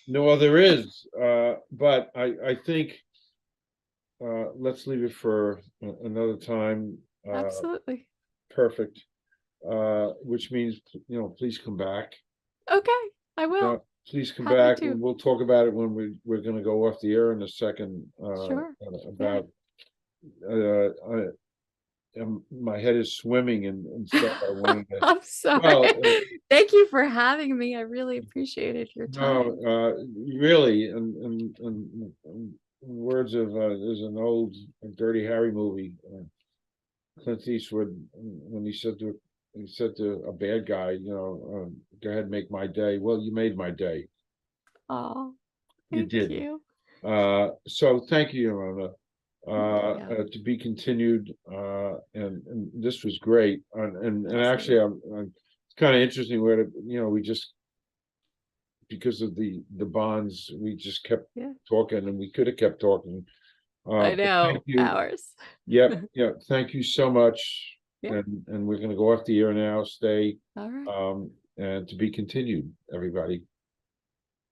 Speaker 1: No, there is. But I think let's leave it for another time.
Speaker 2: Absolutely.
Speaker 1: Perfect. Which means please come back.
Speaker 2: Okay, I
Speaker 1: Uh,
Speaker 2: will.
Speaker 1: please come
Speaker 2: Happy
Speaker 1: back.
Speaker 2: to.
Speaker 1: We'll talk about it when we're going to go off the air in a second.
Speaker 2: Sure. Yeah.
Speaker 1: About uh, my head is swimming and stuff. I wanted to,
Speaker 2: I'm sorry.
Speaker 1: well,
Speaker 2: Thank you for having me. I really appreciated your time.
Speaker 1: no, really, and words of there's an old Dirty Harry movie, Clint Eastwood, when he said to a bad guy, go ahead and make my day. Well, you made my day.
Speaker 2: Oh,
Speaker 1: You
Speaker 2: thank
Speaker 1: did.
Speaker 2: you.
Speaker 1: So thank you, Yarona.
Speaker 2: Yeah.
Speaker 1: To be continued. And this was great. And actually, it's kind of interesting where we just, because of the bonds, we just kept
Speaker 2: Yeah.
Speaker 1: talking, and we could have kept talking.
Speaker 2: I
Speaker 1: But thank
Speaker 2: know.
Speaker 1: you.
Speaker 2: Hours.
Speaker 1: Yep. Yeah. Thank you so much.
Speaker 2: Yeah.
Speaker 1: And we're going to go off the air now. Stay.
Speaker 2: All right.
Speaker 1: And to be continued, everybody.